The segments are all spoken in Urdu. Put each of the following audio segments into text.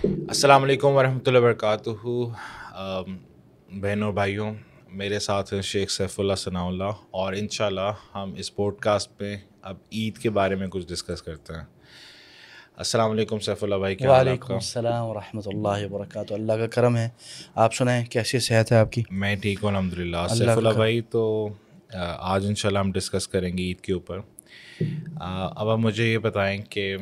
السلام علیکم ورحمۃ اللہ وبرکاتہ. بہنوں اور بھائیوں، میرے ساتھ ہیں شیخ سیف اللہ ثناء اللہ، اور انشاءاللہ ہم اس پوڈ کاسٹ پہ اب عید کے بارے میں کچھ ڈسکس کرتے ہیں. السلام علیکم سیف اللہ بھائی، کیا حال ہے آپ وعلیکم کا؟ السلام ورحمۃ اللہ وبرکاتہ. اللہ کا کرم ہے. آپ سنائیں کیسی صحت ہے آپ کی؟ میں ٹھیک ہوں الحمد للہ. اللہ سیف کا اللہ کرم. بھائی، تو آج انشاءاللہ ہم ڈسکس کریں گے عید کے اوپر. اب آپ مجھے یہ بتائیں کہ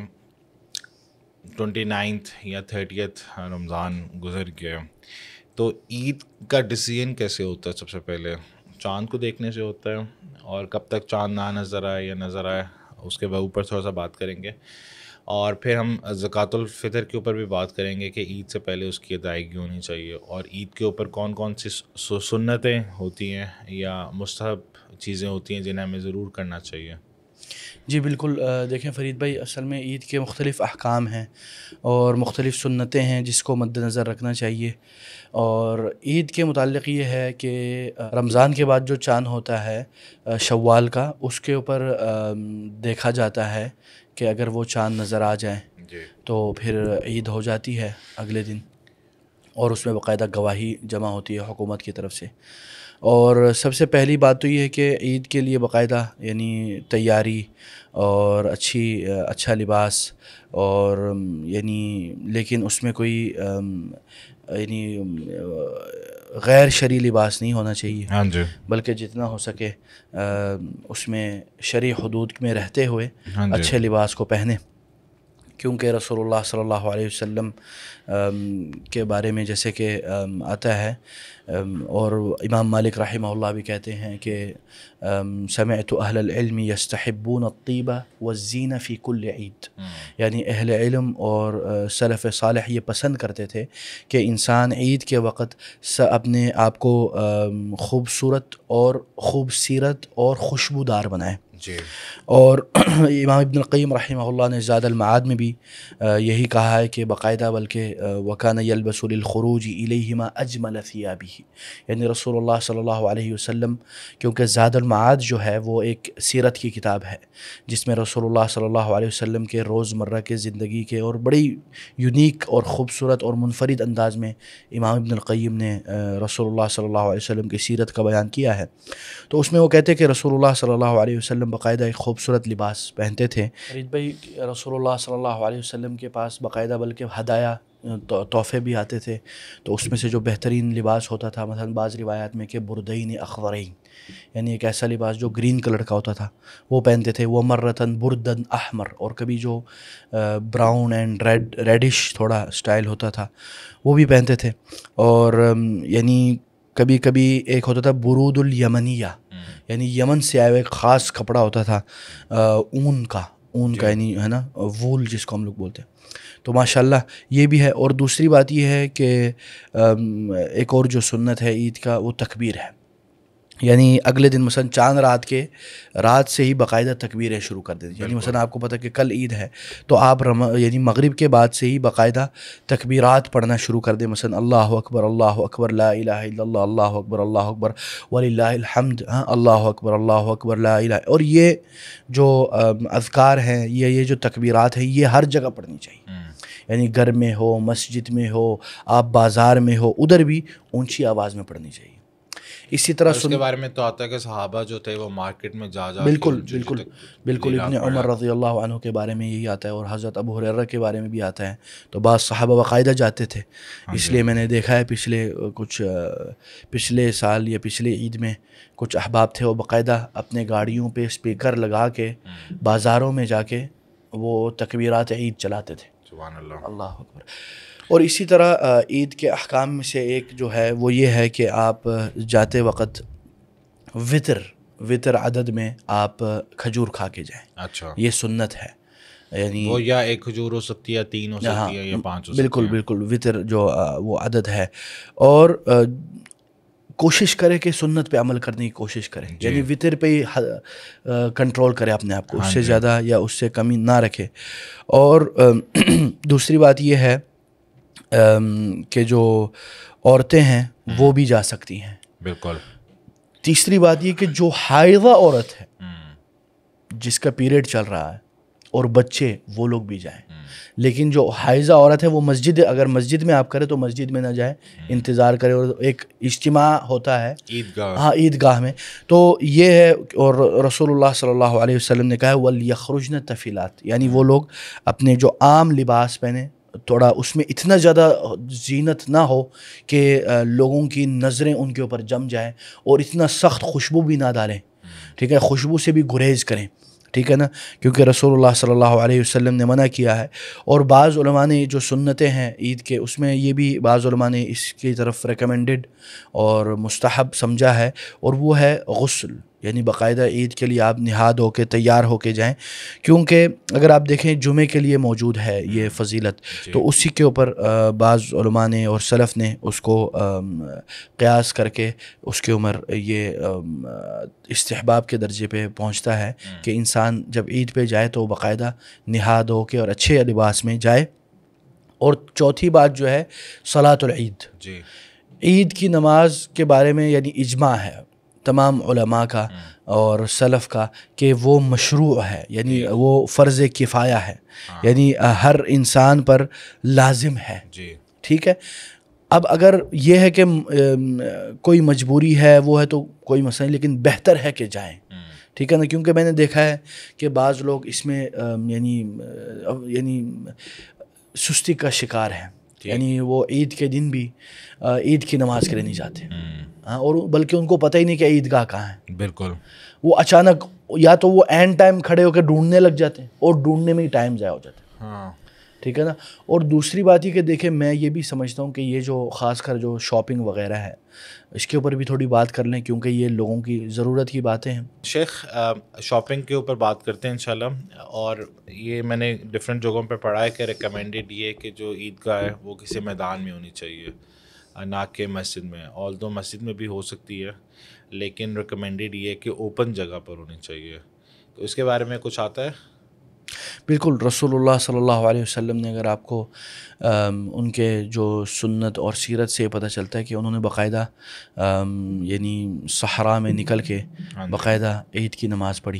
29 یا 30 رمضان گزر گیا، تو عید کا ڈیسیژن کیسے ہوتا ہے؟ سب سے پہلے چاند کو دیکھنے سے ہوتا ہے، اور کب تک چاند نہ نظر آئے یا نظر آئے اس کے اوپر تھوڑا سا بات کریں گے، اور پھر ہم زکوٰۃ الفطر کے اوپر بھی بات کریں گے کہ عید سے پہلے اس کی ادائیگی ہونی چاہیے، اور عید کے اوپر کون کون سی سنتیں ہوتی ہیں یا مستحب چیزیں ہوتی ہیں جنہیں ہمیں ضرور کرنا چاہیے. جی بالکل. دیکھیں فرید بھائی، اصل میں عید کے مختلف احکام ہیں اور مختلف سنتیں ہیں جس کو مد نظر رکھنا چاہیے. اور عید کے متعلق یہ ہے کہ رمضان کے بعد جو چاند ہوتا ہے شوال کا، اس کے اوپر دیکھا جاتا ہے کہ اگر وہ چاند نظر آ جائیں جی تو پھر عید ہو جاتی ہے اگلے دن، اور اس میں باقاعدہ گواہی جمع ہوتی ہے حکومت کی طرف سے. اور سب سے پہلی بات تو یہ ہے کہ عید کے لیے باقاعدہ یعنی تیاری اور اچھا لباس، اور یعنی لیکن اس میں کوئی یعنی غیر شرعی لباس نہیں ہونا چاہیے، ہاں جی بلکہ جتنا ہو سکے اس میں شرعی حدود میں رہتے ہوئے ہاں جی اچھے لباس کو پہنے. کیونکہ رسول اللہ صلی اللہ علیہ وسلم کے بارے میں جیسے کہ آتا ہے، اور امام مالک رحمہ اللہ بھی کہتے ہیں کہ سمعت اہل العلم یستحبون الطیب والزینہ فی کل عید، یعنی اہل علم اور سلف صالح یہ پسند کرتے تھے کہ انسان عید کے وقت اپنے آپ کو خوبصورت اور خوبصیرت اور خوشبودار بنائے. جی اور امام ابن القیم رحمہ اللہ نے زاد المعاد میں بھی یہی کہا ہے کہ باقاعدہ بلکہ وکان یلبس للخروج الیہما اجمل ثیابہ، یعنی رسول اللہ صلی اللہ علیہ وسلم، کیونکہ زاد المعاد جو ہے وہ ایک سیرت کی کتاب ہے جس میں رسول اللہ صلی اللہ علیہ وسلم کے روزمرہ کے زندگی کے اور بڑی یونیک اور خوبصورت اور منفرد انداز میں امام ابن القیم نے رسول اللہ صلی اللہ علیہ وسلم کی سیرت کا بیان کیا ہے. تو اس میں وہ کہتے ہیں کہ رسول اللہ صلی اللہ علیہ وسلم باقاعدہ ایک خوبصورت لباس پہنتے تھے. فرید بھائی، رسول اللہ صلی اللہ علیہ وسلم کے پاس باقاعدہ بلکہ ہدایہ تحفے بھی آتے تھے، تو اس میں سے جو بہترین لباس ہوتا تھا مثلا بعض روایات میں کہ بردین اخضرین، یعنی ایک ایسا لباس جو گرین کلر کا ہوتا تھا وہ پہنتے تھے. وہ مرتن بردن احمر، اور کبھی جو براؤن اینڈ ریڈش تھوڑا سٹائل ہوتا تھا وہ بھی پہنتے تھے. اور یعنی کبھی کبھی ایک ہوتا تھا برود الیمنیہ، یعنی یمن سے آئے ہوئے ایک خاص کپڑا ہوتا تھا اون کا یعنی ہے نا وول جس کو ہم لوگ بولتے ہیں. تو ماشاءاللہ یہ بھی ہے. اور دوسری بات یہ ہے کہ ایک اور جو سنت ہے عید کا وہ تکبیر ہے، یعنی اگلے دن مثلا چاند رات سے ہی باقاعدہ تکبیریں شروع کر دیتے. یعنی مثلا آپ کو پتہ کہ کل عید ہے تو آپ یعنی مغرب کے بعد سے ہی باقاعدہ تکبیرات پڑھنا شروع کر دیں، مثلا اللہ اکبر لا الہ الا اللہ، اللہ اکبر وللہ الحمد، اللہ اکبر لا الہ. اور یہ جو اذکار ہیں، یہ جو تکبیرات ہیں، یہ ہر جگہ پڑھنی چاہیے، یعنی گھر میں ہو، مسجد میں ہو، آپ بازار میں ہو، ادھر بھی اونچی آواز میں پڑھنی چاہیے. اسی طرح اس کے بارے میں تو آتا ہے کہ صحابہ جو تھے وہ مارکیٹ میں جا کے بالکل ابن عمر رضی اللہ عنہ کے بارے میں یہی آتا ہے، اور حضرت ابو ہریرہ کے بارے میں بھی آتا ہے. تو بعض صحابہ باقاعدہ جاتے تھے. اس لیے میں نے دیکھا ہے پچھلے سال یا پچھلے عید میں کچھ احباب تھے، وہ باقاعدہ اپنے گاڑیوں پہ اسپیکر لگا کے بازاروں میں جا کے وہ تکبیرات عید چلاتے تھے. سبحان اللہ، اللہ اکبر. اور اسی طرح عید کے احکام میں سے ایک جو ہے وہ یہ ہے کہ آپ جاتے وقت وطر عدد میں آپ کھجور کھا کے جائیں. اچھا، یہ سنت ہے، یعنی وہ یا ایک کھجور ہو سکتی ہے، 3 ہو سکتی ہے، یا 5 ہو سکتی ہے. بالکل وطر جو وہ عدد ہے. اور کوشش کرے کہ سنت پہ عمل کرنے کی کوشش کرے، یعنی وطر پہ ہی کنٹرول کرے اپنے آپ کو، اس سے زیادہ یا اس سے کمی نہ رکھے. اور دوسری بات یہ ہے کہ جو عورتیں ہیں وہ بھی جا سکتی ہیں. بالکل. تیسری بات یہ کہ جو حائضہ عورت ہے جس کا پیریڈ چل رہا ہے اور بچے، وہ لوگ بھی جائیں. لیکن جو حائضہ عورت ہے وہ مسجد، اگر مسجد میں آپ کرے تو مسجد میں نہ جائے، انتظار کرے، اور ایک اجتماع ہوتا ہے عیدگاہ، ہاں عیدگاہ میں، تو یہ ہے۔ اور رسول اللہ صلی اللہ علیہ وسلم نے کہا ہے وَلْيَخْرُجْنَ تَفِلَاتٍ، یعنی وہ لوگ اپنے جو عام لباس پہنے، تھوڑا اس میں اتنا زیادہ زینت نہ ہو کہ لوگوں کی نظریں ان کے اوپر جم جائیں، اور اتنا سخت خوشبو بھی نہ ڈالیں، ٹھیک ہے، خوشبو سے بھی گریز کریں، ٹھیک ہے نا، کیونکہ رسول اللہ صلی اللہ علیہ وسلم نے منع کیا ہے۔ اور بعض علماء نے جو سنتیں ہیں عید کے، اس میں یہ بھی بعض علماء نے اس کی طرف ریکمینڈڈ اور مستحب سمجھا ہے، اور وہ ہے غسل، یعنی باقاعدہ عید کے لیے آپ نہاد ہو کے تیار ہو کے جائیں، کیونکہ اگر آپ دیکھیں جمعے کے لیے موجود ہے یہ فضیلت، تو اسی کے اوپر بعض علماء نے اور سلف نے اس کو قیاس کر کے اس کے عمر یہ استحباب کے درجے پہ پہنچتا ہے کہ انسان جب عید پہ جائے تو باقاعدہ نہاد ہو کے اور اچھے لباس میں جائے۔ اور چوتھی بات جو ہے صلاۃ العید، جی عید کی نماز کے بارے میں یعنی اجماع ہے تمام علماء کا اور سلف کا کہ وہ مشروع ہے، یعنی وہ فرض کفایہ ہے، یعنی ہر انسان پر لازم ہے، جی ٹھیک ہے۔ اب اگر یہ ہے کہ کوئی مجبوری ہے وہ ہے تو کوئی مسئلہ نہیں، لیکن بہتر ہے کہ جائیں، ٹھیک ہے نا، کیونکہ میں نے دیکھا ہے کہ بعض لوگ اس میں یعنی سستی کا شکار ہیں، یعنی وہ عید کے دن بھی عید کی نماز کے لیے نہیں جاتے، ہاں، اور بلکہ ان کو پتہ ہی نہیں کہ عیدگاہ کہاں ہے، بالکل، وہ اچانک یا تو وہ اینڈ ٹائم کھڑے ہو کے ڈھونڈنے لگ جاتے ہیں، اور ڈھونڈنے میں ہی ٹائم ضائع ہو جاتا ہے، ہاں ٹھیک ہے نا۔ اور دوسری بات یہ کہ دیکھیں میں یہ بھی سمجھتا ہوں کہ یہ جو خاص کر جو شاپنگ وغیرہ ہے اس کے اوپر بھی تھوڑی بات کر لیں، کیونکہ یہ لوگوں کی ضرورت کی باتیں ہیں۔ شیخ شاپنگ کے اوپر بات کرتے ہیں انشاءاللہ، اور یہ میں نے ڈفرینٹ جگہوں پہ پڑھا ہے کہ ریکمینڈیڈ یہ کہ جو عیدگاہ ہے وہ کسی میدان میں ہونی چاہیے، نہ کہ مسجد میں، آلدو مسجد میں بھی ہو سکتی ہے، لیکن ریکمینڈیڈ یہ کہ اوپن جگہ پر ہونی چاہیے، تو اس کے بارے میں کچھ آتا ہے؟ بالکل، رسول اللہ صلی اللہ علیہ وسلم نے، اگر آپ کو ان کے جو سنت اور سیرت سے پتہ چلتا ہے کہ انہوں نے باقاعدہ یعنی صحرا میں نکل کے باقاعدہ عید کی نماز پڑھی،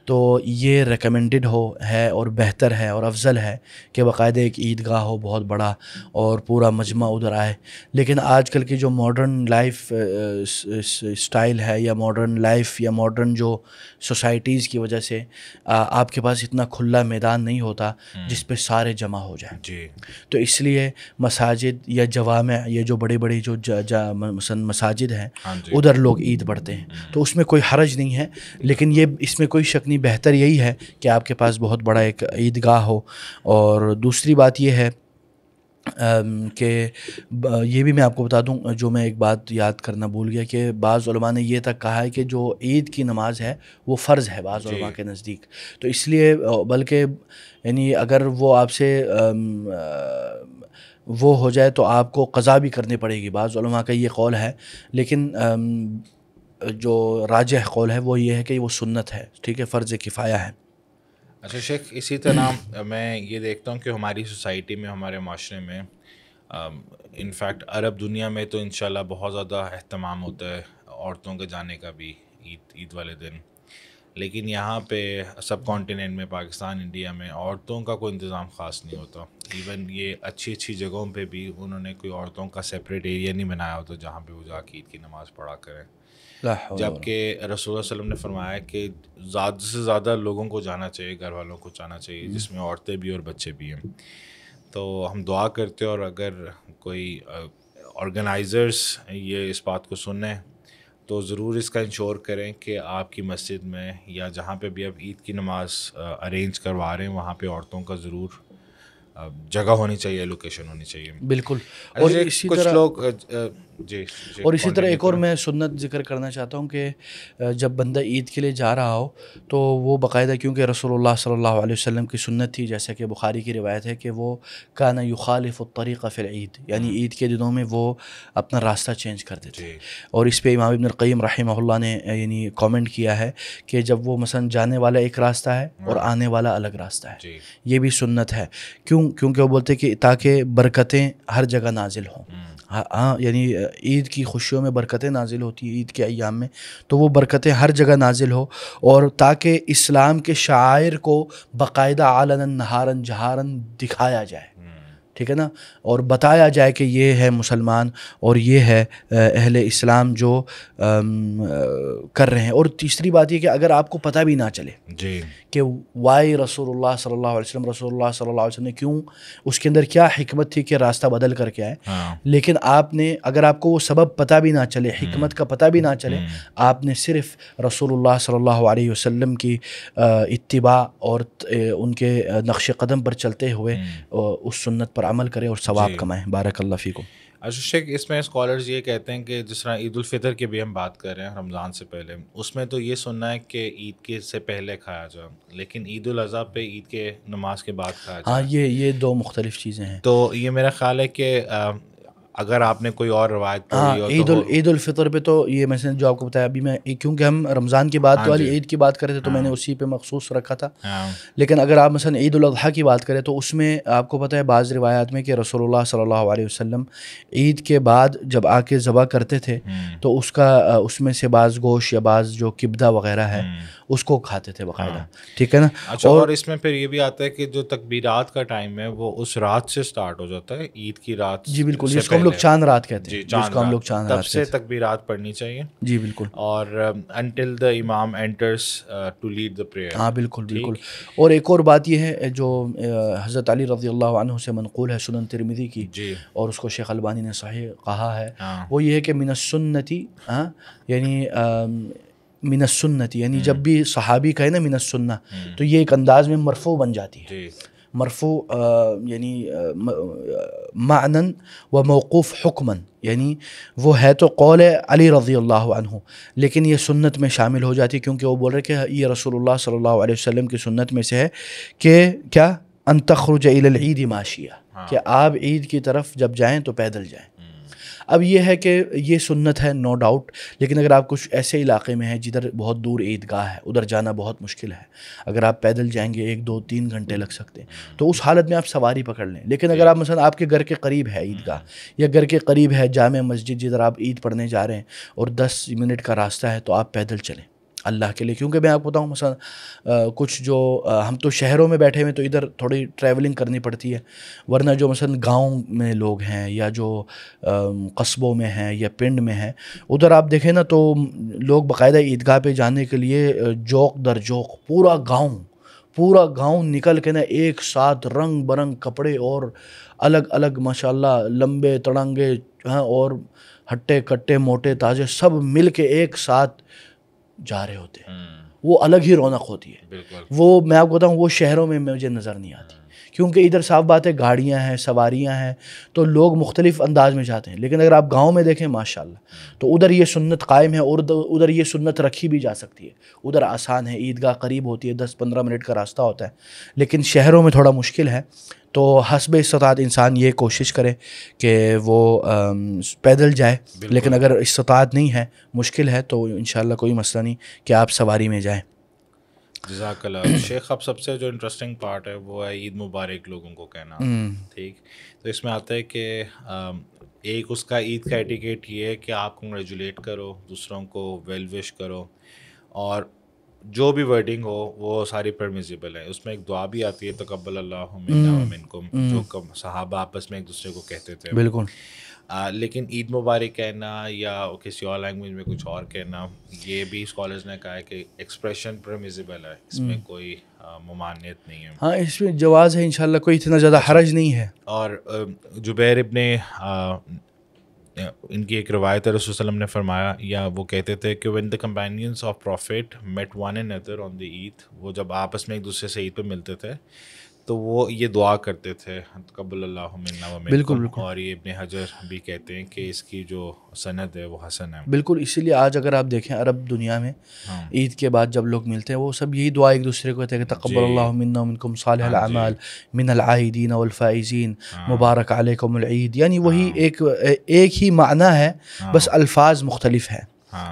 تو یہ ریکمینڈڈ ہے اور بہتر ہے اور افضل ہے کہ باقاعدہ ایک عیدگاہ ہو بہت بڑا اور پورا مجمع ادھر آئے۔ لیکن آج کل کی جو ماڈرن لائف اسٹائل ہے، یا ماڈرن لائف یا ماڈرن جو سوسائٹیز کی وجہ سے آپ کے پاس اتنا کھلا میدان نہیں ہوتا جس پہ سارے جمع ہو جائیں، جی، تو اس لیے مساجد یا جوامع، یہ جو بڑی بڑی جو مثلا مساجد ہیں ادھر لوگ عید پڑھتے ہیں، تو اس میں کوئی حرج نہیں ہے، لیکن یہ اس میں کوئی شک نہیں، بہتر یہی ہے کہ آپ کے پاس بہت بڑا ایک عیدگاہ ہو۔ اور دوسری بات یہ ہے کہ یہ بھی میں آپ کو بتا دوں، جو میں ایک بات یاد کرنا بھول گیا، کہ بعض علماء نے یہ تک کہا ہے کہ جو عید کی نماز ہے وہ فرض ہے بعض علماء کے نزدیک، تو اس لیے بلکہ یعنی اگر وہ آپ سے وہ ہو جائے تو آپ کو قضا بھی کرنی پڑے گی، بعض علماء کا یہ قول ہے، لیکن جو راجح قول ہے وہ یہ ہے کہ وہ سنت ہے، ٹھیک ہے، فرض کفایہ ہے۔ اچھا شیخ، اسی طرح میں یہ دیکھتا ہوں کہ ہماری سوسائٹی میں، ہمارے معاشرے میں، انفیکٹ عرب دنیا میں تو انشاءاللہ بہت زیادہ اہتمام ہوتا ہے عورتوں کے جانے کا بھی عید والے دن، لیکن یہاں پہ سب کانٹیننٹ میں، پاکستان، انڈیا میں عورتوں کا کوئی انتظام خاص نہیں ہوتا، ایون یہ اچھی جگہوں پہ بھی انہوں نے کوئی عورتوں کا سپریٹ ایریا نہیں بنایا ہوتا جہاں پہ وہ جا کے عید کی نماز پڑھا کریں، جبکہ رسول اللہ صلی اللہ علیہ وسلم نے فرمایا کہ زیادہ سے زیادہ لوگوں کو جانا چاہیے، گھر والوں کو جانا چاہیے، جس میں عورتیں بھی اور بچے بھی ہیں۔ تو ہم دعا کرتے ہیں، اور اگر کوئی آرگنائزرز یہ اس بات کو سنیں تو ضرور اس کا انشور کریں کہ آپ کی مسجد میں یا جہاں پہ بھی آپ عید کی نماز ارینج کروا رہے ہیں وہاں پہ عورتوں کا ضرور جگہ ہونی چاہیے، لوکیشن ہونی چاہیے، بالکل۔ اور اسی کچھ طرح لوگ جی، اور اسی طرح ایک اور میں سنت ذکر کرنا چاہتا ہوں کہ جب بندہ عید کے لیے جا رہا ہو تو وہ باقاعدہ، کیونکہ رسول اللہ صلی اللہ علیہ وسلم کی سنت تھی، جیسا کہ بخاری کی روایت ہے کہ وہ کان یخالف الطریق فی العید، یعنی عید کے دنوں میں وہ اپنا راستہ چینج کرتے تھے، اور اس پہ امام ابن القیم رحمہ اللہ نے یعنی کامنٹ کیا ہے کہ جب وہ مثلا جانے والا ایک راستہ ہے اور آنے والا الگ راستہ ہے، یہ بھی سنت ہے، کیونکہ وہ بولتے کہ تاکہ برکتیں ہر جگہ نازل ہوں، ہاں یعنی عید کی خوشیوں میں برکتیں نازل ہوتی ہیں عید کے ایام میں، تو وہ برکتیں ہر جگہ نازل ہو، اور تاکہ اسلام کے شعائر کو باقاعدہ علنا نہارا جہارا دکھایا جائے، ٹھیک ہے نا، اور بتایا جائے کہ یہ ہے مسلمان اور یہ ہے اہل اسلام جو کر رہے ہیں۔ اور تیسری بات یہ کہ اگر آپ کو پتہ بھی نہ چلے جی کہ وائی رسول اللہ صلی اللہ علیہ وسلم صلی اللہ علیہ وسلم نے کیوں، اس کے اندر کیا حکمت تھی کہ راستہ بدل کر کے آئے، ہاں لیکن آپ نے، اگر آپ کو وہ سبب پتہ بھی نہ چلے، حکمت کا پتہ بھی نہ چلے، آپ نے صرف رسول اللہ صلی اللہ علیہ وسلم کی اتباع اور ان کے نقش قدم پر چلتے ہوئے اس سنت پر عمل کرے اور ثواب کمائیں۔ بارک اللہ فیکم۔ اچھا شیخ، اس میں اسکالرز یہ کہتے ہیں کہ جس طرح عید الفطر کی بھی ہم بات کر رہے ہیں رمضان سے پہلے، اس میں تو یہ سننا ہے کہ عید کے سے پہلے کھایا جائے، لیکن عید الاضحیٰ پہ عید کے نماز کے بعد کھایا جائے۔ ہاں یہ دو مختلف چیزیں ہیں۔ تو یہ میرا خیال ہے کہ اگر آپ نے کوئی اور روایت پڑھی ہو تو عید الفطر پہ تو یہ میں نے جو آپ کو بتایا ابھی، میں کیونکہ ہم رمضان کی بات والی عید کی بات کرے تھے تو میں نے اسی پہ مخصوص رکھا تھا، لیکن اگر آپ مثلا عید الاضحیٰ کی بات کریں تو اس میں آپ کو پتہ ہے بعض روایات میں کہ رسول اللہ صلی اللہ علیہ وسلم عید کے بعد جب آ کے ذبح کرتے تھے تو اس میں سے بعض گوشت یا بعض جو کبدہ وغیرہ ہے اس کو کھاتے تھے باقاعدہ، ٹھیک ہے نا۔ اچھا، اور اس میں پھر یہ بھی آتا ہے کہ جو تکبیرات کا ٹائم ہے وہ اس رات سے سٹارٹ ہو جاتا ہے، عید کی رات۔ جی بالکل، جس کو ہم لوگ چاند رات کہتے ہیں، جس کو ہم لوگ چاند رات تب سے تکبیرات پڑھنی چاہیے۔ جی بالکل، اور until the imam enters to lead the prayer. ہاں بالکل بالکل۔ اور ایک اور بات یہ ہے جو حضرت علی رضی اللہ عنہ سے منقول ہے سنن ترمذی کی، اور اس کو شیخ البانی نے صحیح کہا ہے، وہ یہ ہے کہ من السنتی، یعنی من السنتی، یعنی جب بھی صحابی کہے نا من السنہ تو یہ ایک انداز میں مرفوع بن جاتی ہے۔ مرفوع یعنی معنن و موقوف حکمن، یعنی وہ ہے تو قول علی رضی اللہ عنہ، لیکن یہ سنت میں شامل ہو جاتی ہے، کیونکہ وہ بول رہے کہ یہ رسول اللہ صلی اللہ علیہ وسلم کی سنت میں سے ہے کہ کیا ان تخرج الی العید ماشیہ، کہ آپ عید کی طرف جب جائیں تو پیدل جائیں۔ اب یہ ہے کہ یہ سنت ہے نو ڈاؤٹ، لیکن اگر آپ کچھ ایسے علاقے میں ہیں جدھر بہت دور عیدگاہ ہے، ادھر جانا بہت مشکل ہے، اگر آپ پیدل جائیں گے 1 2 3 گھنٹے لگ سکتے ہیں، تو اس حالت میں آپ سواری پکڑ لیں۔ لیکن اگر آپ مثلا آپ کے گھر کے قریب ہے عیدگاہ، یا گھر کے قریب ہے جامع مسجد جدھر آپ عید پڑھنے جا رہے ہیں اور 10 منٹ کا راستہ ہے، تو آپ پیدل چلیں اللہ کے لیے۔ کیونکہ میں آپ کو بتاؤں مثلا کچھ جو ہم تو شہروں میں بیٹھے ہوئے تو ادھر تھوڑی ٹریولنگ کرنی پڑتی ہے، ورنہ جو مثلا گاؤں میں لوگ ہیں یا جو قصبوں میں ہیں یا پنڈ میں ہیں، ادھر آپ دیکھیں نا تو لوگ باقاعدہ عیدگاہ پہ جانے کے لیے جوق در جوق پورا گاؤں نکل کے نا ایک ساتھ رنگ برنگ کپڑے اور الگ الگ ماشاءاللہ لمبے تڑنگے اور ہٹے کٹے موٹے تازے سب مل کے ایک ساتھ جا رہے ہوتے ہیں، وہ الگ ہی رونق ہوتی ہے۔ وہ میں آپ کو بتاؤں وہ شہروں میں مجھے نظر نہیں آتی، کیونکہ ادھر صاف بات ہے گاڑیاں ہیں، سواریاں ہیں، تو لوگ مختلف انداز میں جاتے ہیں۔ لیکن اگر آپ گاؤں میں دیکھیں ماشاءاللہ تو ادھر یہ سنت قائم ہے، اور ادھر یہ سنت رکھی بھی جا سکتی ہے، ادھر آسان ہے، عیدگاہ قریب ہوتی ہے، 10-15 منٹ کا راستہ ہوتا ہے، لیکن شہروں میں تھوڑا مشکل ہے۔ تو حسب استطاعت انسان یہ کوشش کرے کہ وہ پیدل جائے، لیکن اگر استطاعت نہیں ہے، مشکل ہے، تو انشاءاللہ کوئی مسئلہ نہیں کہ آپ سواری میں جائیں۔ جزاک اللہ شیخ۔ اب سب سے جو انٹرسٹنگ پارٹ ہے وہ ہے عید مبارک لوگوں کو کہنا، ٹھیک؟ تو اس میں آتا ہے کہ ایک اس کا عید کا ایٹیکیٹ یہ ہے کہ آپ کنگریچولیٹ کرو، دوسروں کو ویل وش کرو، اور جو بھی ورڈنگ ہو وہ ساری پرمیزیبل ہے۔ اس میں ایک دعا بھی آتی ہے تقبل اللہ منا و منکم، جو صحابہ آپس میں ایک دوسرے کو کہتے تھے۔ بالکل۔ لیکن عید مبارک کہنا یا کسی اور لینگویج میں کچھ اور کہنا، یہ بھی اسکالرز نے کہا ہے کہ ایکسپریشن پرمیزیبل ہے، اس میں کوئی ممانعت نہیں ہے۔ ہاں اس میں جواز ہے انشاءاللہ، کوئی اتنا زیادہ حرج نہیں ہے۔ اور جبیر ابن ان کی ایک روایت ہے، رسول صلی اللہ علیہ وسلم نے فرمایا، یا وہ کہتے تھے کہ when the companions of prophet met one another on the Eid، وہ جب آپس میں ایک دوسرے سے عید پہ ملتے تھے تو وہ یہ دعا کرتے تھے تقبل اللہ منا و منکم، اور یہ ابن حجر بھی کہتے ہیں کہ اس کی جو سند ہے وہ حسن ہے۔ بالکل، اسی لیے آج اگر آپ دیکھیں عرب دنیا میں عید کے بعد جب لوگ ملتے ہیں وہ سب یہی دعا ایک دوسرے کو کہتے ہیں کہ تقبل اللہ منا و منکم صالح الاعمال من العائدین والفائزین مبارک علیکم العید، یعنی وہی ایک ہی معنی ہے، بس الفاظ مختلف ہیں،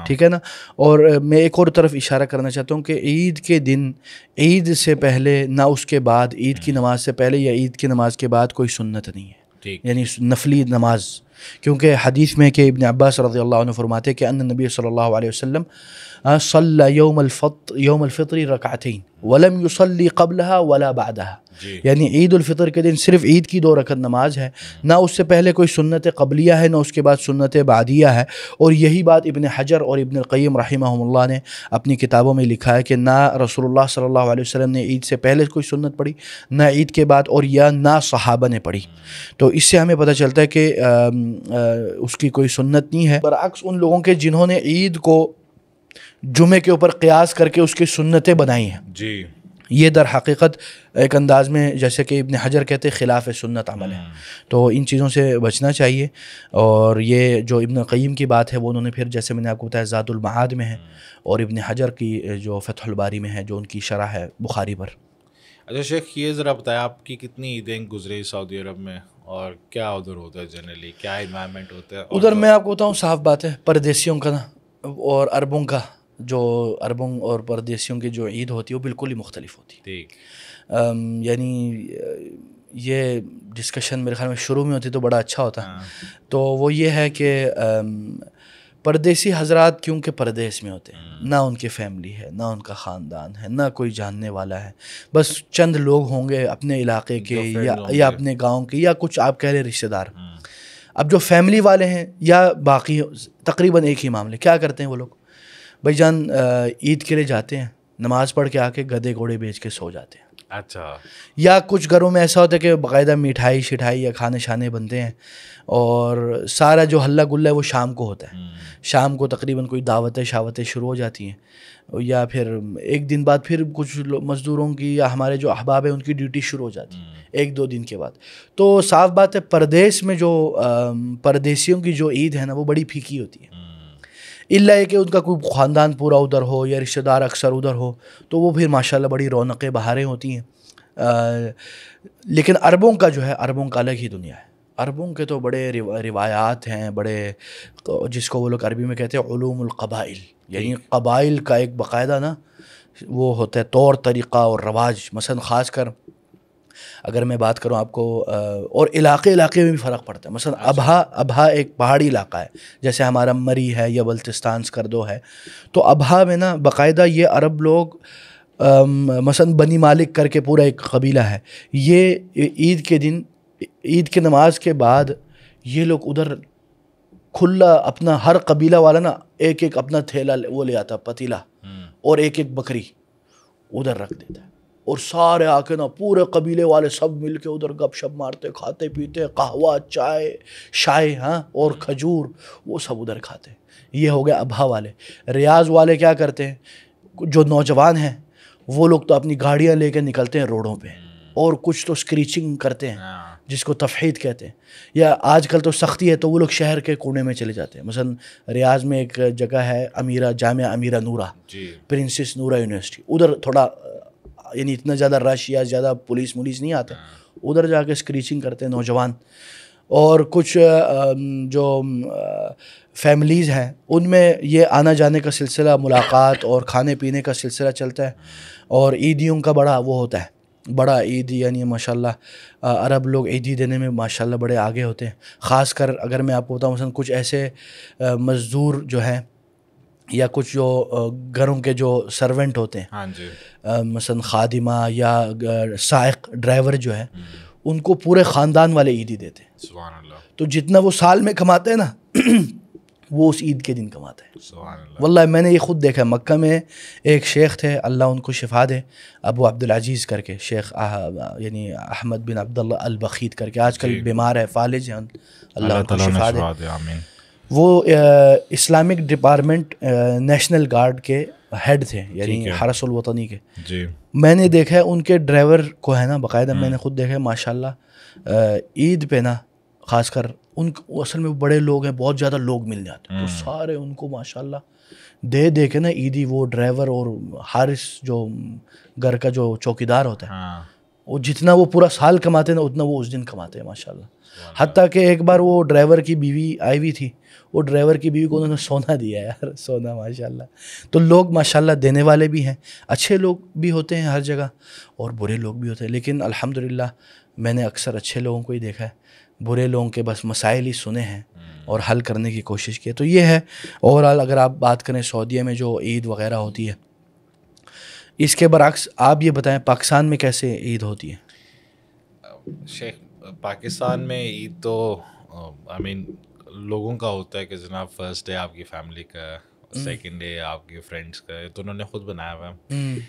ٹھیک ہے نا۔ اور میں ایک اور طرف اشارہ کرنا چاہتا ہوں کہ عید کے دن، عید سے پہلے نہ اس کے بعد، عید کی نماز سے پہلے یا عید کی نماز کے بعد کوئی سنت نہیں ہے، یعنی نفلی نماز کیونکہ حدیث میں کہ ابن عباس رضی اللہ عنہ فرماتے ہیں کہ ان نبی صلی اللہ علیہ وسلم صلی یوم الفطر رکعتین ولم یصلی قبلها ولا بعدها، یعنی عید الفطر کے دن صرف عید کی 2 رکعت نماز ہے، نہ اس سے پہلے کوئی سنت قبلیہ ہے، نہ اس کے بعد سنت بعدیہ ہے. اور یہی بات ابن حجر اور ابن القیم رحمہم اللہ نے اپنی کتابوں میں لکھا ہے کہ نہ رسول اللہ صلی اللہ علیہ وسلم نے عید سے پہلے کوئی سنت پڑھی، نہ عید کے بعد، اور یا نہ صحابہ نے پڑھی. تو اس سے ہمیں پتہ چلتا ہے کہ اس کی کوئی سنت نہیں ہے، برعکس ان لوگوں کے جنہوں نے عید کو جمعے کے اوپر قیاس کر کے اس کی سنتیں بنائی ہیں. جی یہ در حقیقت ایک انداز میں جیسے کہ ابن حجر کہتے ہیں خلاف سنت عمل ہے. تو ان چیزوں سے بچنا چاہیے. اور یہ جو ابن القیم کی بات ہے وہ انہوں نے پھر جیسے میں نے آپ کو بتایا زاد المعاد میں ہے، اور ابن حجر کی جو فتح الباری میں ہے جو ان کی شرح ہے بخاری پر. اچھا شیخ، یہ ذرا بتایا آپ کی کتنی عیدیں گزری سعودی عرب میں، اور کیا ادھر ہوتا ہے جنرلی، کیا انوائرمنٹ ہوتا ہے ادھر؟ میں آپ کو بتاؤں صاف بات ہے، پردیسیوں کا نا اور عربوں کا، جو عربوں اور پردیسیوں کی جو عید ہوتی ہے وہ بالکل ہی مختلف ہوتی ہے. ٹھیک. یعنی یہ ڈسکشن میرے خیال میں شروع میں ہوتی تو بڑا اچھا ہوتا. تو وہ یہ ہے کہ پردیسی حضرات کیونکہ پردیس میں ہوتے ہیں، نہ ان کی فیملی ہے، نہ ان کا خاندان ہے، نہ کوئی جاننے والا ہے، بس چند لوگ ہوں گے اپنے علاقے کے یا اپنے گاؤں کے، یا کچھ آپ کہہ لیں رشتہ دار. اب جو فیملی والے ہیں یا باقی تقریباً ایک ہی معاملے، کیا کرتے ہیں وہ لوگ؟ بھائی جان عید کے لیے جاتے ہیں، نماز پڑھ کے آ کے گدے گھوڑے بیچ کے سو جاتے ہیں. اچھا. یا کچھ گھروں میں ایسا ہوتا ہے کہ باقاعدہ مٹھائی شٹھائی یا کھانے شانے بنتے ہیں، اور سارا جو ہلہ گلہ ہے وہ شام کو ہوتا ہے. شام کو تقریباً کوئی دعوتیں شاوتیں شروع ہو جاتی ہیں، یا پھر ایک دن بعد پھر کچھ مزدوروں کی یا ہمارے جو احباب ہیں ان کی ڈیوٹی شروع ہو جاتی ہے 1-2 دن کے بعد. تو صاف بات ہے پردیس میں جو پردیسیوں کی جو عید ہے نا وہ بڑی پھیکی ہوتی ہے. الا یہ کہ ان کا کوئی خاندان پورا ادھر ہو یا رشتہ دار اکثر ادھر ہو تو وہ پھر ماشاءاللہ بڑی رونقیں بہاریں ہوتی ہیں. لیکن عربوں کا جو ہے، عربوں کا الگ ہی دنیا ہے. عربوں کے تو بڑے روایات ہیں، بڑے، جس کو وہ لوگ عربی میں کہتے ہیں علوم القبائل، یعنی قبائل کا ایک باقاعدہ نا وہ ہوتا ہے طور طریقہ اور رواج. مثلا خاص کر اگر میں بات کروں آپ کو، اور علاقے میں بھی فرق پڑتا ہے. مثلا ابہا ایک پہاڑی علاقہ ہے، جیسے ہمارا مری ہے یا بلتستان سکردو ہے. تو ابہا میں نا باقاعدہ یہ عرب لوگ مثلا بنی مالک کر کے پورا ایک قبیلہ ہے، یہ عید کے دن، عید کے نماز کے بعد یہ لوگ ادھر کھلا اپنا ہر قبیلہ والا نا ایک ایک اپنا تھیلا وہ لے آتا، پتیلا، اور ایک ایک بکری ادھر رکھ دیتا ہے، اور سارے آ کے نا پورے قبیلے والے سب مل کے ادھر گپ شپ مارتے، کھاتے پیتے، قہوہ چائے شائے اور کھجور وہ سب ادھر کھاتے. یہ ہو گیا ابہا والے. ریاض والے کیا کرتے ہیں، جو نوجوان ہیں وہ لوگ تو اپنی گاڑیاں لے کے نکلتے ہیں روڈوں پہ، اور کچھ تو اسکریچنگ کرتے ہیں جس کو تفحید کہتے ہیں، یا آج کل تو سختی ہے تو وہ لوگ شہر کے کونے میں چلے جاتے ہیں. مثلا ریاض میں ایک جگہ ہے جامعہ امیرہ نورہ، پرنسس نورہ یونیورسٹی، ادھر تھوڑا یعنی اتنا زیادہ رش یا زیادہ پولیس نہیں آتا، ادھر جا کے اسکریچنگ کرتے ہیں نوجوان. اور کچھ جو فیملیز ہیں ان میں یہ آنا جانے کا سلسلہ، ملاقات اور کھانے پینے کا سلسلہ چلتا ہے. اور عیدیوں کا بڑا وہ ہوتا ہے، بڑا عید، یعنی ماشاءاللہ عرب لوگ عیدی دینے میں ماشاءاللہ بڑے آگے ہوتے ہیں. خاص کر اگر میں آپ کو بتاؤں مثلا کچھ ایسے مزدور جو ہیں یا کچھ جو گھروں کے جو سرونٹ ہوتے ہیں، مثلا خادمہ یا سائق ڈرائیور جو ہے، ان کو پورے خاندان والے عیدی دیتے ہیں. سبحان اللہ. تو جتنا وہ سال میں کماتے ہیں نا وہ اس عید کے دن کماتا ہے. سبحان اللہ. واللہ میں نے یہ خود دیکھا. مکہ میں ایک شیخ تھے، اللہ ان کو شفا دے، ابو عبدالعزیز کر کے، شیخ یعنی احمد بن عبداللہ البخیت کر کے، آج کل بیمار ہے، فالج ہیں، اللہ ان کو شفا دے. آمین. وہ اسلامک ڈپارٹمنٹ نیشنل گارڈ کے ہیڈ تھے، یعنی حرس الوطنی کے. جی. میں نے دیکھا ہے ان کے ڈرائیور کو ہے نا باقاعدہ، میں نے خود دیکھا ہے ماشاءاللہ عید پہ نا، خاص کر ان اصل میں بڑے لوگ ہیں، بہت زیادہ لوگ مل جاتے ہیں، تو سارے ان کو ماشاءاللہ دے کے نا عیدی، وہ ڈرائیور اور حارس جو گھر کا جو چوکیدار ہوتا ہے، وہ جتنا وہ پورا سال کماتے ہیں نا اتنا وہ اس دن کماتے ہیں ماشاءاللہ. حتیٰ کہ ایک بار وہ ڈرائیور کی بیوی آئی ہوئی تھی، وہ ڈرائیور کی بیوی کو انہوں نے سونا دیا یار، سونا ماشاءاللہ. تو لوگ ماشاءاللہ دینے والے بھی ہیں، اچھے لوگ بھی ہوتے ہیں ہر جگہ اور برے لوگ بھی ہوتے ہیں. لیکن الحمدللہ میں نے اکثر اچھے لوگوں کو ہی دیکھا ہے، برے لوگوں کے بس مسائل ہی سنے ہیں. اور حل کرنے کی کوشش کی. تو یہ ہے اوور آل. اگر آپ بات کریں سعودیہ میں جو عید وغیرہ ہوتی ہے، اس کے برعکس آپ یہ بتائیں پاکستان میں کیسے عید ہوتی ہے؟ شیخ پاکستان میں عید تو آئی مین لوگوں کا ہوتا ہے کہ جناب فرسٹ ڈے آپ کی فیملی کا، سیکنڈ ڈے آپ کے فرینڈس کا، تو انہوں نے خود بنایا ہوا ہے.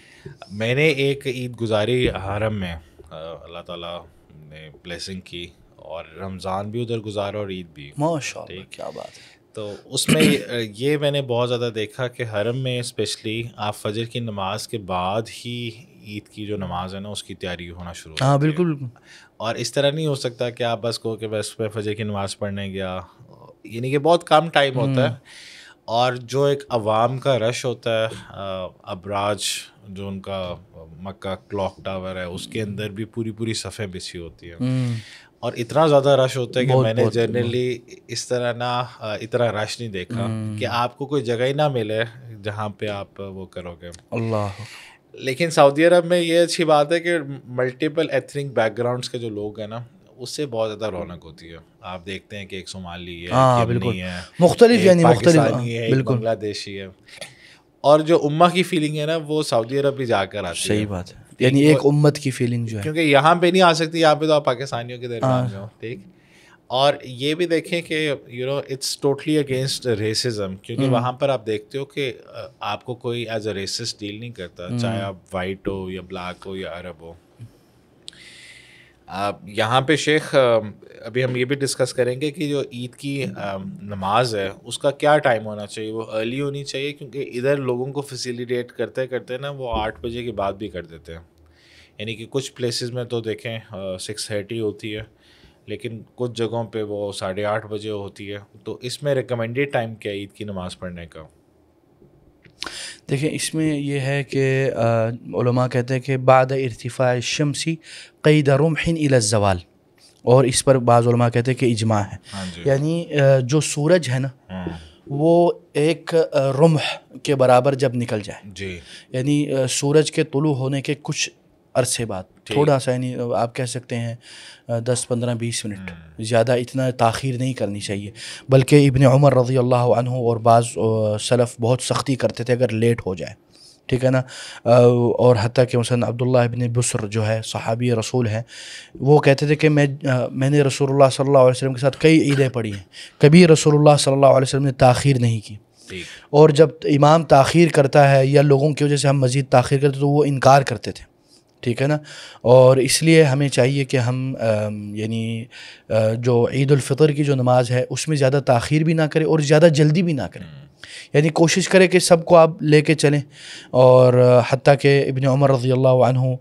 میں نے ایک عید گزاری حرم میں، اللہ تعالیٰ نے بلیسنگ کی، اور رمضان بھی ادھر گزارا اور عید بھی. ماشاء اللہ، کیا بات ہے. تو اس میں یہ میں نے بہت زیادہ دیکھا کہ حرم میں اسپیشلی آپ فجر کی نماز کے بعد ہی عید کی جو نماز ہے نا اس کی تیاری ہونا شروع ہوتی ہے. ہاں بالکل. اور اس طرح نہیں ہو سکتا کہ آپ بس کہو کہ بس میں فجر کی نماز پڑھنے گیا، یعنی کہ بہت کم ٹائم ہوتا ہے. اور جو ایک عوام کا رش ہوتا ہے، ابراج جو ان کا مکہ کلاک ٹاور ہے اس کے اندر بھی پوری صفیں بچھی ہوتی ہیں، اور اتنا زیادہ رش ہوتا ہے کہ میں نے جنرلی اس طرح اتنا رش نہیں دیکھا کہ آپ کو کوئی جگہ ہی نہ ملے جہاں پہ آپ وہ کرو گے. اللہ. لیکن سعودی عرب میں یہ اچھی بات ہے کہ ملٹیپل ایتھنک بیک گراؤنڈس کے جو لوگ ہیں نا اس سے بہت زیادہ رونق ہوتی ہے. آپ دیکھتے ہیں کہ ایک صومالی ہے، ایک یمنی ہے، مختلف، یعنی پاکستانی ہے، ایک بنگلہ دیشی ہے. اور جو امہ کی فیلنگ ہے نا وہ سعودی عرب بھی جا کر آتی ہے. صحیح بات ہے، یعنی ایک امت کی فیلنگ جو ہے، کیونکہ یہاں پہ نہیں آ سکتی، یہاں پہ تو آپ پاکستانیوں کے درمیان میں ہو. ٹھیک. اور یہ بھی دیکھیں کہ you know it's totally against racism, کیونکہ وہاں پر آپ دیکھتے ہو کہ آپ کو کوئی ایز اے ریسسٹ ڈیل نہیں کرتا، چاہے آپ وائٹ ہو یا بلیک ہو یا عرب ہو. یہاں پہ شیخ ابھی ہم یہ بھی ڈسکس کریں گے کہ جو عید کی نماز ہے اس کا کیا ٹائم ہونا چاہیے. وہ ارلی ہونی چاہیے، کیونکہ ادھر لوگوں کو فیسیلیٹیٹ کرتے کرتے نا وہ 8 بجے کے بعد بھی کر دیتے ہیں. یعنی کہ کچھ پلیسز میں تو دیکھیں 6:30 ہوتی ہے، لیکن کچھ جگہوں پہ وہ 8:30 بجے ہوتی ہے. تو اس میں ریکمینڈیڈ ٹائم کیا ہے عید کی نماز پڑھنے کا؟ دیکھیں اس میں یہ ہے کہ علماء کہتے ہیں کہ بعد ارتفاع الشمس قید رمح الی الزوال، اور اس پر بعض علماء کہتے ہیں کہ اجماع ہے. یعنی جو سورج ہے نا وہ ایک رمح کے برابر جب نکل جائے، جی، یعنی سورج کے طلوع ہونے کے کچھ عرصے بعد تھوڑا سا، یعنی آپ کہہ سکتے ہیں 10-15-20 منٹ، زیادہ اتنا تاخیر نہیں کرنی چاہیے. بلکہ ابن عمر رضی اللہ عنہ اور بعض سلف بہت سختی کرتے تھے اگر لیٹ ہو جائے، ٹھیک ہے نا. اور حتیٰ کہ مثلا عبداللہ ابن بسر جو ہے صحابی رسول ہیں، وہ کہتے تھے کہ میں نے رسول اللہ صلی اللہ علیہ وسلم کے ساتھ کئی عیدیں پڑھی ہیں، کبھی رسول اللہ صلی اللہ علیہ وسلم نے تاخیر نہیں کی. اور جب امام تاخیر کرتا ہے یا لوگوں کی وجہ سے ہم مزید تاخیر کرتے تو وہ انکار کرتے تھے، ٹھیک ہے نا. اور اس لیے ہمیں چاہیے کہ ہم یعنی جو عید الفطر کی جو نماز ہے اس میں زیادہ تاخیر بھی نہ کریں اور زیادہ جلدی بھی نہ کریں. یعنی کوشش کریں کہ سب کو آپ لے کے چلیں. اور حتیٰ کہ ابن عمر رضی اللہ عنہ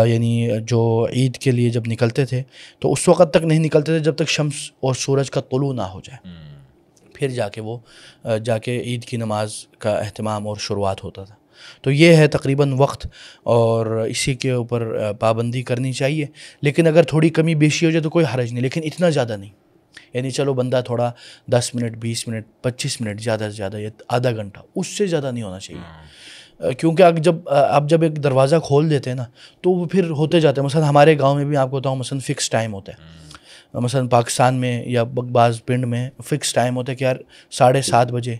یعنی جو عید کے لیے جب نکلتے تھے تو اس وقت تک نہیں نکلتے تھے جب تک شمس اور سورج کا طلوع نہ ہو جائے، پھر جا کے عید کی نماز کا اہتمام اور شروعات ہوتا تھا. تو یہ ہے تقریباً وقت، اور اسی کے اوپر پابندی کرنی چاہیے. لیکن اگر تھوڑی کمی بیشی ہو جائے تو کوئی حرج نہیں، لیکن اتنا زیادہ نہیں. یعنی چلو بندہ تھوڑا 10 منٹ 20 منٹ 25 منٹ زیادہ سے زیادہ، یا آدھا گھنٹہ، اس سے زیادہ نہیں ہونا چاہیے. کیونکہ آپ جب ایک دروازہ کھول دیتے ہیں نا تو وہ پھر ہوتے جاتے ہیں. مثلا ہمارے گاؤں میں بھی آپ کو بتاؤں، مثلا فکس ٹائم ہوتا ہے. مثلا پاکستان میں یا بعض پنڈ میں فکس ٹائم ہوتا ہے کہ یار 7:30 بجے،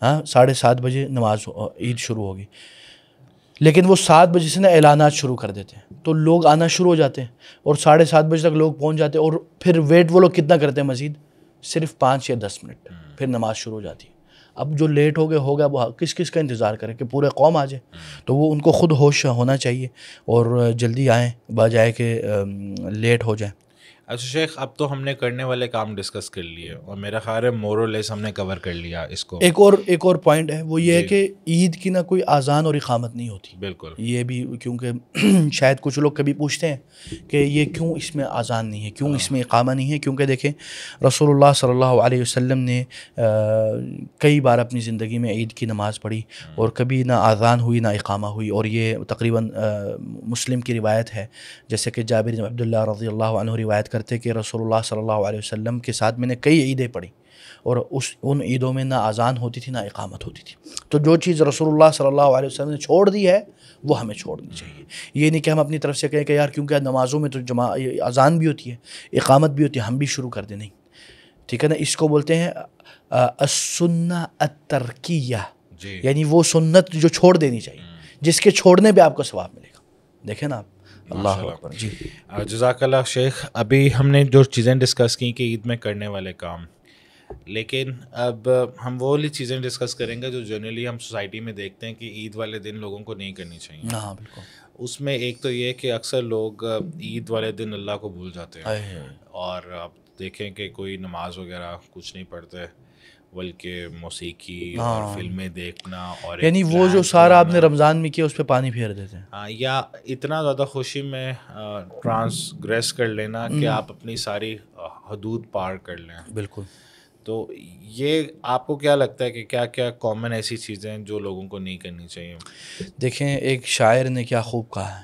7:30 بجے نماز عید شروع ہوگی. لیکن وہ 7 بجے سے نا اعلانات شروع کر دیتے ہیں تو لوگ آنا شروع ہو جاتے ہیں، اور 7:30 بجے تک لوگ پہنچ جاتے ہیں. اور پھر ویٹ وہ لوگ کتنا کرتے ہیں؟ مزید صرف 5 یا 10 منٹ، پھر نماز شروع ہو جاتی ہے. اب جو لیٹ ہو گیا وہ کس کا انتظار کرے کہ پورے قوم آ جائے؟ تو وہ ان کو خود ہوش ہونا چاہیے اور جلدی آئیں بجائے کہ لیٹ ہو جائیں. اچھا شیخ، اب تو ہم نے کرنے والے کام ڈسکس کر لیے، اور میرا خیال ہے مور اور لیس ہم نے کور کر لیا اس کو. ایک اور پوائنٹ ہے، وہ یہ ہے کہ عید کی نہ کوئی اذان اور اقامت نہیں ہوتی. بالکل. یہ بھی کیونکہ شاید کچھ لوگ کبھی پوچھتے ہیں کہ یہ کیوں اس میں اذان نہیں ہے، کیوں اس میں اقامہ نہیں ہے. کیونکہ دیکھیں رسول اللہ صلی اللہ علیہ وسلم نے کئی بار اپنی زندگی میں عید کی نماز پڑھی، اور کبھی نہ اذان ہوئی نہ اقامہ ہوئی. اور یہ تقریباً مسلم کی روایت ہے، جیسے کہ جابر بن عبداللہ رضی اللہ عنہ روایت کرتے کہ رسول اللہ صلی اللہ علیہ وسلم کے ساتھ میں نے کئی عیدیں پڑھی، اور ان عیدوں میں نہ اذان ہوتی تھی نہ اقامت ہوتی تھی. تو جو چیز رسول اللہ صلی اللہ علیہ وسلم نے چھوڑ دی ہے وہ ہمیں چھوڑنی چاہیے. یہ نہیں کہ ہم اپنی طرف سے کہیں کہ یار کیونکہ نمازوں میں تو اذان بھی ہوتی ہے، اقامت بھی ہوتی ہے، ہم بھی شروع کر دیں. نہیں، ٹھیک ہے نا. اس کو بولتے ہیں السنہ الترکیہ, جی یعنی وہ سنت جو چھوڑ دینی چاہیے, جس کے چھوڑنے پہ آپ کو ثواب ملے گا. دیکھیں نا آپ. اللہ اکبر. جی جزاک اللہ شیخ. ابھی ہم نے جو چیزیں ڈسکس کی کہ عید میں کرنے والے کام, لیکن اب ہم وہ والی چیزیں ڈسکس کریں گے جو جنرلی ہم سوسائٹی میں دیکھتے ہیں کہ عید والے دن لوگوں کو نہیں کرنی چاہیے. ہاں بالکل. اس میں ایک تو یہ کہ اکثر لوگ عید والے دن اللہ کو بھول جاتے ہیں, اور آپ دیکھیں کہ کوئی نماز وغیرہ کچھ نہیں پڑھتے, بلکہ موسیقی اور فلمیں دیکھنا, اور یعنی وہ جو سارا آپ نے رمضان میں کیا اس پہ پانی پھیر دیتے ہیں. ہاں, یا اتنا زیادہ خوشی میں ٹرانسگریس کر لینا کہ آپ اپنی ساری حدود پار کر لیں. بالکل. تو یہ آپ کو کیا لگتا ہے کہ کیا کیا کامن ایسی چیزیں ہیں جو لوگوں کو نہیں کرنی چاہیے؟ دیکھیں ایک شاعر نے کیا خوب کہا ہے,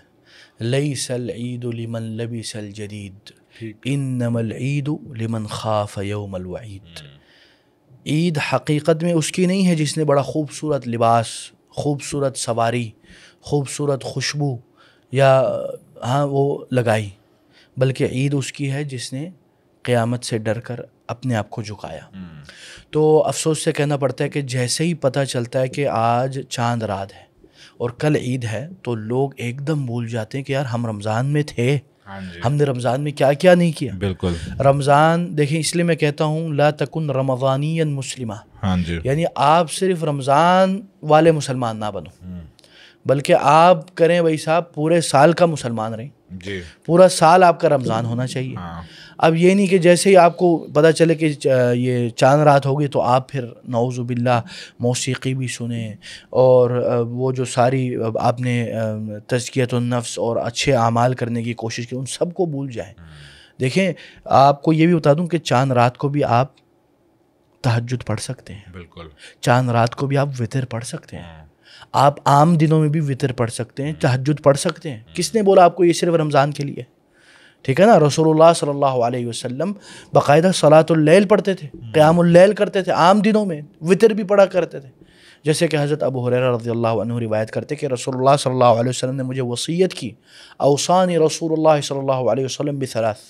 لیس العید لمن لبس الجدید انما العید لمن خاف یوم الوعید. عید حقیقت میں اس کی نہیں ہے جس نے بڑا خوبصورت لباس, خوبصورت سواری, خوبصورت خوشبو یا ہاں وہ لگائی, بلکہ عید اس کی ہے جس نے قیامت سے ڈر کر اپنے آپ کو جھکایا. تو افسوس سے کہنا پڑتا ہے کہ جیسے ہی پتہ چلتا ہے کہ آج چاند رات ہے اور کل عید ہے, تو لوگ ایک دم بھول جاتے ہیں کہ یار ہم رمضان میں تھے, ہم نے رمضان میں کیا کیا نہیں کیا. بالکل. رمضان دیکھیں, اس لیے میں کہتا ہوں لا تکن رمضانیا مسلمہ, یعنی آپ صرف رمضان والے مسلمان نہ بنو, بلکہ آپ کریں بھائی صاحب پورے سال کا مسلمان رہیں. جی, پورا سال آپ کا رمضان ہونا چاہیے. اب یہ نہیں کہ جیسے ہی آپ کو پتہ چلے کہ یہ چاند رات ہوگی تو آپ پھر نعوذ باللہ موسیقی بھی سنیں, اور وہ جو ساری آپ نے تزکیۃ النفس اور اچھے اعمال کرنے کی کوشش کی ان سب کو بھول جائیں. دیکھیں آپ کو یہ بھی بتا دوں کہ چاند رات کو بھی آپ تہجد پڑھ سکتے ہیں. بالکل. چاند رات کو بھی آپ وتر پڑھ سکتے ہیں. آپ عام دنوں میں بھی وتر پڑھ سکتے ہیں, تہجد پڑھ سکتے ہیں. کس نے بولا آپ کو یہ صرف رمضان کے لیے؟ ٹھیک ہے نا. رسول اللہ صلی اللہ علیہ وسلم باقاعدہ صلاۃ اللیل پڑھتے تھے, قیام اللیل کرتے تھے, عام دنوں میں وتر بھی پڑھا کرتے تھے. جیسے کہ حضرت ابو ہریرہ رضی اللہ عنہ روایت کرتے کہ رسول اللہ صلی اللہ علیہ وسلم نے مجھے وصیت کی, اوصانی رسول اللہ صلی اللہ علیہ وسلم بثلاث,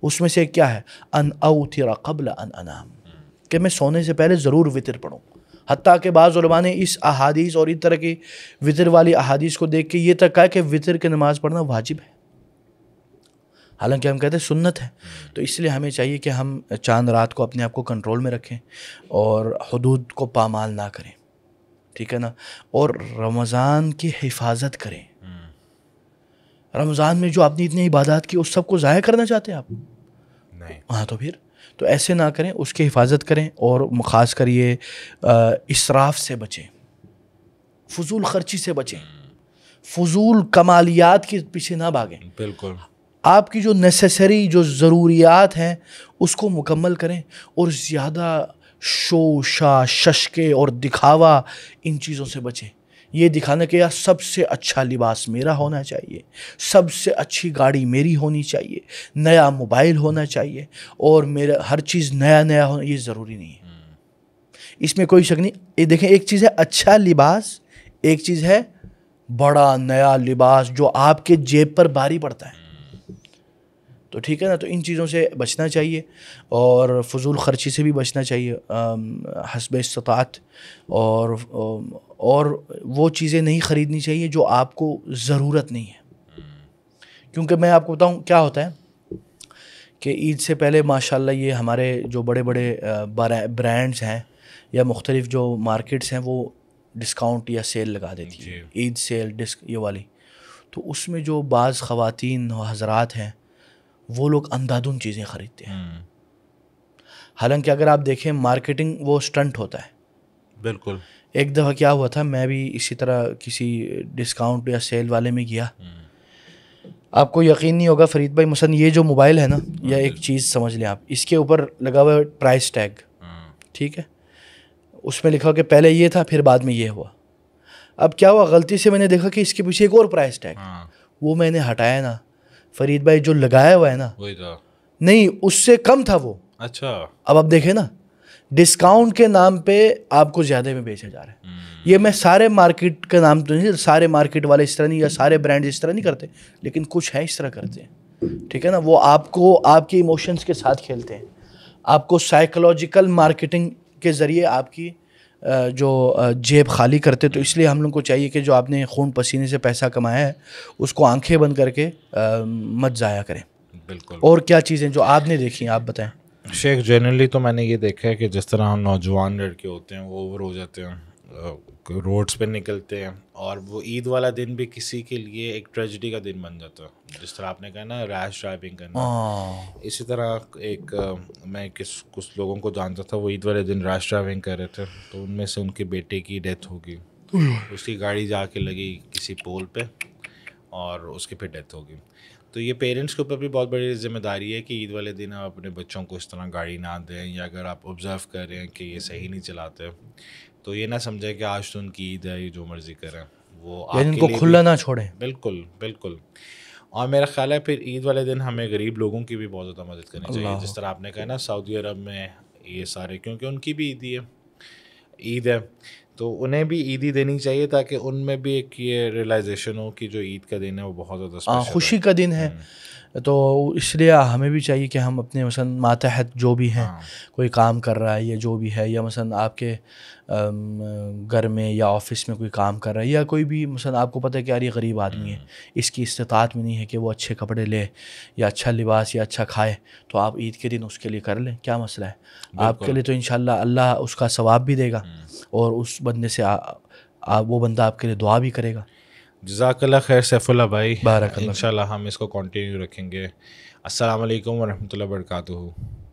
اس میں سے کیا ہے, ان اوتر قبل ان انام, کہ میں سونے سے پہلے ضرور وتر پڑھوں. حتیٰ کہ بعض علماء نے اس احادیث اور اس طرح کی وتر والی احادیث کو دیکھ کے یہ تک کہا کہ وتر کی نماز پڑھنا واجب ہے, حالانکہ ہم کہتے ہیں سنت ہے. تو اس لیے ہمیں چاہیے کہ ہم چاند رات کو اپنے آپ کو کنٹرول میں رکھیں اور حدود کو پامال نہ کریں. ٹھیک ہے نا. اور رمضان کی حفاظت کریں. رمضان میں جو آپ نے اتنی عبادات کی اس سب کو ضائع کرنا چاہتے ہیں آپ؟ نہیں. ہاں تو پھر تو ایسے نہ کریں, اس کی حفاظت کریں, اور خاص کر یہ اسراف سے بچیں, فضول خرچی سے بچیں, فضول کمالیات کے پیچھے نہ بھاگیں. بالکل. آپ کی جو نیسیسری جو ضروریات ہیں اس کو مکمل کریں, اور زیادہ شو شا ششکے اور دکھاوا ان چیزوں سے بچیں. یہ دکھانا کہ یار سب سے اچھا لباس میرا ہونا چاہیے, سب سے اچھی گاڑی میری ہونی چاہیے, نیا موبائل ہونا چاہیے, اور میرا ہر چیز نیا نیا ہونا, یہ ضروری نہیں ہے. اس میں کوئی شک نہیں. یہ دیکھیں, ایک چیز ہے اچھا لباس, ایک چیز ہے بڑا نیا لباس جو آپ کے جیب پر بھاری پڑتا ہے. تو ٹھیک ہے نا. تو ان چیزوں سے بچنا چاہیے, اور فضول خرچی سے بھی بچنا چاہیے حسب استطاعت, اور وہ چیزیں نہیں خریدنی چاہیے جو آپ کو ضرورت نہیں ہے. کیونکہ میں آپ کو بتاؤں کیا ہوتا ہے کہ عید سے پہلے ماشاءاللہ یہ ہمارے جو بڑے بڑے برانڈز ہیں یا مختلف جو مارکیٹس ہیں وہ ڈسکاؤنٹ یا سیل لگا دیتی ہیں, عید سیل یہ والی. تو اس میں جو بعض خواتین و حضرات ہیں وہ لوگ اندھادھند چیزیں خریدتے ہیں. حالانکہ اگر آپ دیکھیں مارکیٹنگ وہ سٹنٹ ہوتا ہے. بالکل. ایک دفعہ کیا ہوا تھا, میں بھی اسی طرح کسی ڈسکاؤنٹ یا سیل والے میں گیا. آپ کو یقین نہیں ہوگا فرید بھائی, مثلا یہ جو موبائل ہے نا, یا ایک چیز سمجھ لیں آپ, اس کے اوپر لگا ہوا ہے پرائس ٹیگ, ٹھیک ہے, اس میں لکھا کہ پہلے یہ تھا پھر بعد میں یہ ہوا. اب کیا ہوا, غلطی سے میں نے دیکھا کہ اس کے پیچھے ایک اور پرائس ٹیگ, وہ میں نے ہٹایا نا فرید بھائی, جو لگایا ہوا ہے نا وہی تھا, نہیں اس سے کم تھا وہ. اچھا. اب آپ دیکھیں نا, ڈسکاؤنٹ کے نام پہ آپ کو زیادہ میں بیچا جا رہا ہے. یہ میں سارے مارکیٹ کا نام تو نہیں, سارے مارکیٹ والے اس طرح نہیں, یا سارے برانڈ اس طرح نہیں کرتے, لیکن کچھ ہیں اس طرح کرتے ہیں. ٹھیک ہے نا. وہ آپ کو آپ کے ایموشنز کے ساتھ کھیلتے ہیں, آپ کو سائیکولوجیکل مارکیٹنگ کے ذریعے آپ کی جو جیب خالی کرتے. تو اس لیے ہم لوگ کو چاہیے کہ جو آپ نے خون پسینے سے پیسہ کمایا ہے اس کو آنکھیں بند کر کے مت ضائع کریں. بالکل. اور کیا چیزیں جو آپ نے دیکھی ہیں آپ بتائیں. شیخ جنرلی تو میں نے یہ دیکھا ہے کہ جس طرح نوجوان لڑکے ہوتے ہیں وہ اوور ہو جاتے ہیں, روڈس پہ نکلتے ہیں, اور وہ عید والا دن بھی کسی کے لیے ایک ٹریجڈی کا دن بن جاتا ہے. جس طرح آپ نے کہا نا ریش ڈرائیونگ کرنا, اسی طرح ایک میں کچھ لوگوں کو جانتا تھا وہ عید والے دن ریش ڈرائیونگ کر رہے تھے, تو ان میں سے ان کے بیٹے کی ڈیتھ ہو گئی. اس کی گاڑی جا کے لگی کسی پول پہ اور اس کی پھر ڈیتھ ہو گئی. تو یہ پیرنٹس کے اوپر بھی بہت بڑی ذمہ داری ہے کہ عید والے دن آپ اپنے بچوں کو اس طرح گاڑی نہ دیں, یا اگر آپ آبزرو کر رہے ہیں کہ یہ صحیح نہیں چلاتے تو یہ نہ سمجھیں کہ آج تو ان کی عید ہے, یہ جو مرضی کریں, وہ آپ ان کے کو لیے کھلا نہ چھوڑیں. بالکل بالکل. اور میرا خیال ہے پھر عید والے دن ہمیں غریب لوگوں کی بھی بہت زیادہ مدد کرنی چاہیے. جس طرح آپ نے کہا نا سعودی عرب میں یہ سارے, کیونکہ ان کی بھی عید ہے تو انہیں بھی عیدی دینی چاہیے تاکہ ان میں بھی ایک یہ ریئلائزیشن ہو کہ جو عید کا دن ہے وہ بہت زیادہ اسپیشل خوشی کا دن ہے. تو اس لیے ہمیں بھی چاہیے کہ ہم اپنے مثلا ماتحت جو بھی ہیں, کوئی کام کر رہا ہے یا جو بھی ہے, یا مثلا آپ کے گھر میں یا آفس میں کوئی کام کر رہا ہے, یا کوئی بھی مثلا آپ کو پتہ ہے کہ یار یہ غریب آدمی ہے, اس کی استطاعت میں نہیں ہے کہ وہ اچھے کپڑے لے یا اچھا لباس یا اچھا کھائے, تو آپ عید کے دن اس کے لیے کر لیں, کیا مسئلہ ہے آپ کے لیے. تو انشاءاللہ اللہ اس کا ثواب بھی دے گا اور اس بندے سے وہ بندہ آپ کے لیے دعا بھی کرے گا. جزاک اللہ خیر سیف اللہ بھائی, بارک اللہ. انشاءاللہ ہم اس کو کنٹینیو رکھیں گے. السلام علیکم ورحمۃ اللہ وبرکاتہ.